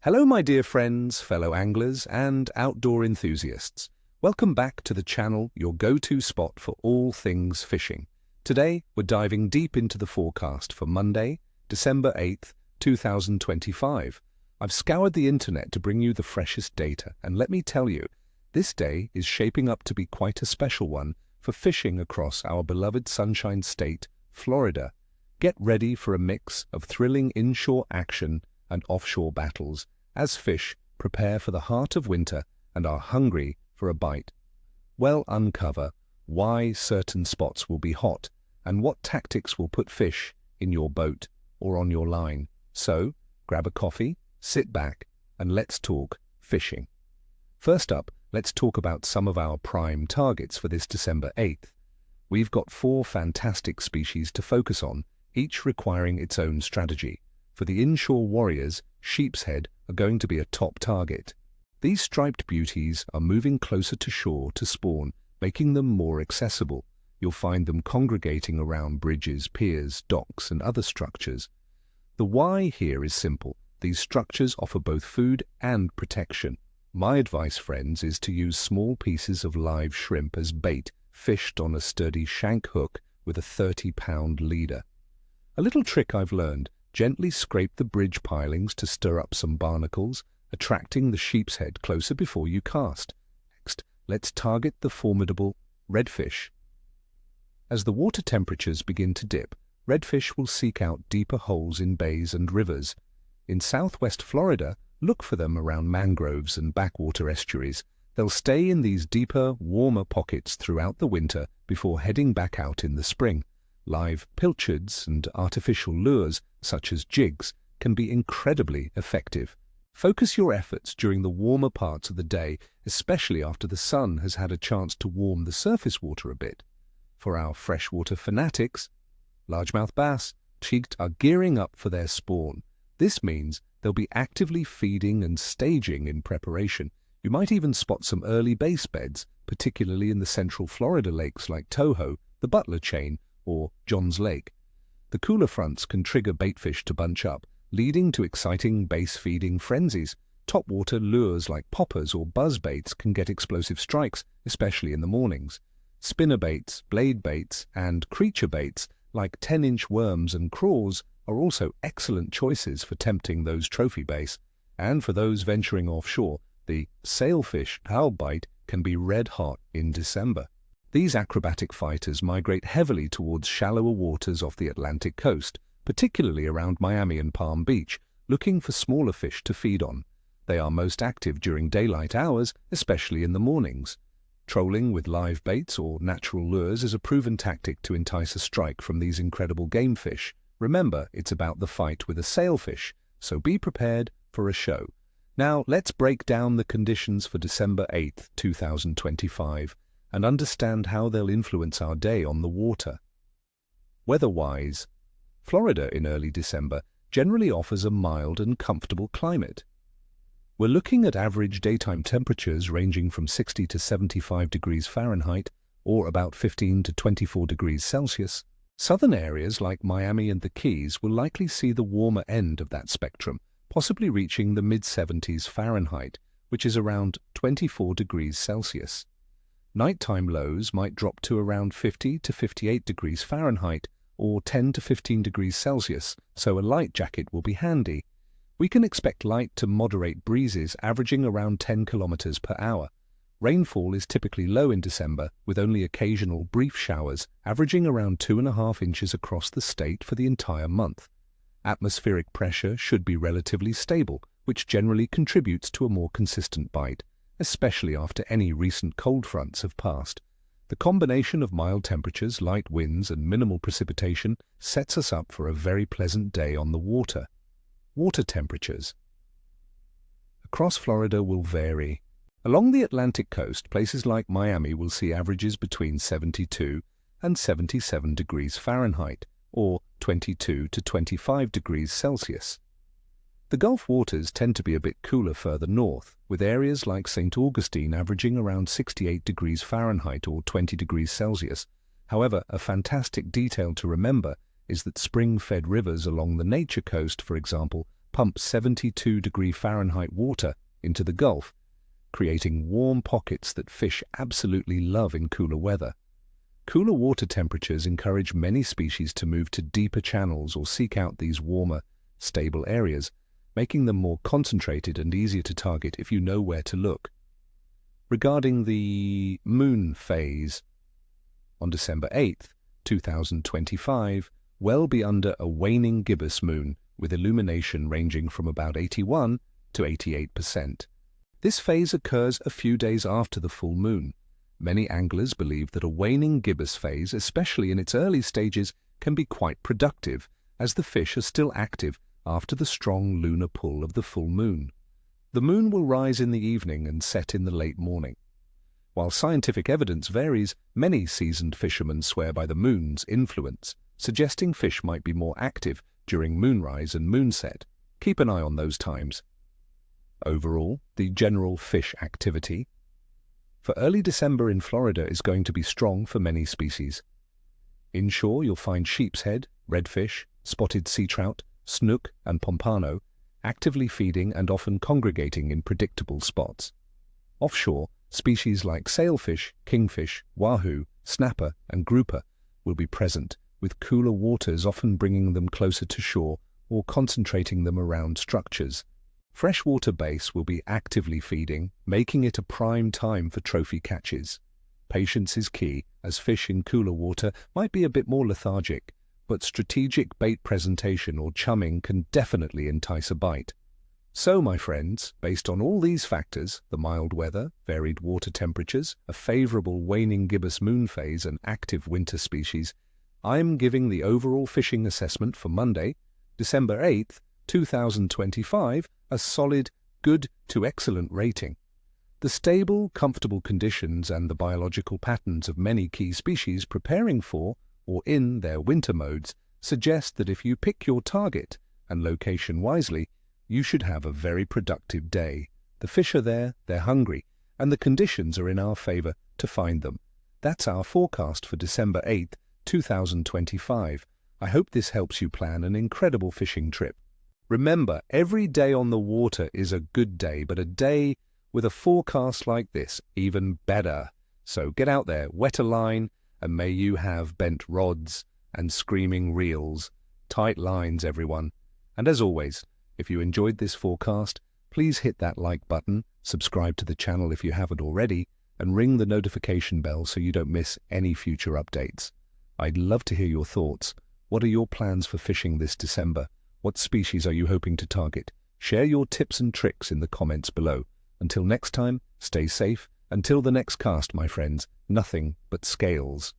Hello, my dear friends, fellow anglers, and outdoor enthusiasts. Welcome back to the channel, your go-to spot for all things fishing. Today, we're diving deep into the forecast for Monday, December 8th, 2025. I've scoured the internet to bring you the freshest data, and let me tell you, this day is shaping up to be quite a special one for fishing across our beloved Sunshine State, Florida. Get ready for a mix of thrilling inshore action and offshore battles as fish prepare for the heart of winter and are hungry for a bite. We'll uncover why certain spots will be hot and what tactics will put fish in your boat or on your line. So, grab a coffee, sit back, and let's talk fishing. First up, let's talk about some of our prime targets for this December 8th. We've got 4 fantastic species to focus on, each requiring its own strategy. For the inshore warriors, Sheepshead are going to be a top target. These striped beauties are moving closer to shore to spawn, making them more accessible. You'll find them congregating around bridges, piers, docks, and other structures. The why here is simple. These structures offer both food and protection. My advice, friends, is to use small pieces of live shrimp as bait, fished on a sturdy shank hook with a 30-pound leader. A little trick I've learned: gently scrape the bridge pilings to stir up some barnacles, attracting the sheepshead closer before you cast. Next, let's target the formidable redfish. As the water temperatures begin to dip, redfish will seek out deeper holes in bays and rivers. In southwest Florida, look for them around mangroves and backwater estuaries. They'll stay in these deeper, warmer pockets throughout the winter before heading back out in the spring. Live pilchards and artificial lures, such as jigs, can be incredibly effective. Focus your efforts during the warmer parts of the day, especially after the sun has had a chance to warm the surface water a bit. For our freshwater fanatics, largemouth bass are gearing up for their spawn. This means they'll be actively feeding and staging in preparation. You might even spot some early base beds, particularly in the central Florida lakes like Toho, the Butler Chain, or Johns Lake. The cooler fronts can trigger baitfish to bunch up, leading to exciting base feeding frenzies. Topwater lures like poppers or buzz baits can get explosive strikes, especially in the mornings. Spinner baits, blade baits, and creature baits like 10-inch worms and craws are also excellent choices for tempting those trophy bass. And for those venturing offshore, the sailfish bite can be red hot in December. These acrobatic fighters migrate heavily towards shallower waters off the Atlantic coast, particularly around Miami and Palm Beach, looking for smaller fish to feed on. They are most active during daylight hours, especially in the mornings. Trolling with live baits or natural lures is a proven tactic to entice a strike from these incredible game fish. Remember, it's about the fight with a sailfish, so be prepared for a show. Now, let's break down the conditions for December 8th, 2025. and understand how they'll influence our day on the water. Weather-wise, Florida in early December generally offers a mild and comfortable climate. We're looking at average daytime temperatures ranging from 60 to 75 degrees Fahrenheit, or about 15 to 24 degrees Celsius. Southern areas like Miami and the Keys will likely see the warmer end of that spectrum, possibly reaching the mid-70s Fahrenheit, which is around 24 degrees Celsius. Nighttime lows might drop to around 50 to 58 degrees Fahrenheit or 10 to 15 degrees Celsius, so a light jacket will be handy. We can expect light to moderate breezes averaging around 10 kilometers per hour. Rainfall is typically low in December, with only occasional brief showers averaging around 2.5 inches across the state for the entire month. Atmospheric pressure should be relatively stable, which generally contributes to a more consistent bite, especially after any recent cold fronts have passed. The combination of mild temperatures, light winds, and minimal precipitation sets us up for a very pleasant day on the water. Water temperatures across Florida will vary. Along the Atlantic coast, places like Miami will see averages between 72 and 77 degrees Fahrenheit, or 22 to 25 degrees Celsius. The Gulf waters tend to be a bit cooler further north, with areas like St. Augustine averaging around 68 degrees Fahrenheit or 20 degrees Celsius. However, a fantastic detail to remember is that spring-fed rivers along the Nature Coast, for example, pump 72-degree Fahrenheit water into the Gulf, creating warm pockets that fish absolutely love in cooler weather. Cooler water temperatures encourage many species to move to deeper channels or seek out these warmer, stable areas, making them more concentrated and easier to target if you know where to look. Regarding the moon phase, on December 8th, 2025, we'll be under a waning gibbous moon with illumination ranging from about 81 to 88%. This phase occurs a few days after the full moon. Many anglers believe that a waning gibbous phase, especially in its early stages, can be quite productive, as the fish are still active after the strong lunar pull of the full moon. The moon will rise in the evening and set in the late morning. While scientific evidence varies, many seasoned fishermen swear by the moon's influence, suggesting fish might be more active during moonrise and moonset. Keep an eye on those times. Overall, the general fish activity for early December in Florida is going to be strong for many species. Inshore, you'll find sheepshead, redfish, spotted sea trout, snook and pompano actively feeding and often congregating in predictable spots. Offshore, species like sailfish, kingfish, wahoo, snapper and grouper will be present, with cooler waters often bringing them closer to shore or concentrating them around structures. Freshwater bass will be actively feeding, making it a prime time for trophy catches. Patience is key, as fish in cooler water might be a bit more lethargic, but strategic bait presentation or chumming can definitely entice a bite. So, my friends, based on all these factors, the mild weather, varied water temperatures, a favorable waning gibbous moon phase and active winter species, I'm giving the overall fishing assessment for Monday, December 8th, 2025, a solid good to excellent rating. The stable, comfortable conditions and the biological patterns of many key species preparing for or in their winter modes suggest that if you pick your target and location wisely, you should have a very productive day. The fish are there, they're hungry, and the conditions are in our favor to find them. That's our forecast for December 8th, 2025. I hope this helps you plan an incredible fishing trip. Remember, every day on the water is a good day, but a day with a forecast like this, even better. So get out there, wet a line, and may you have bent rods and screaming reels. Tight lines, everyone. And as always, if you enjoyed this forecast, please hit that like button, subscribe to the channel if you haven't already, and ring the notification bell so you don't miss any future updates. I'd love to hear your thoughts. What are your plans for fishing this December? What species are you hoping to target? Share your tips and tricks in the comments below. Until next time, stay safe. Until the next cast, my friends, nothing but scales.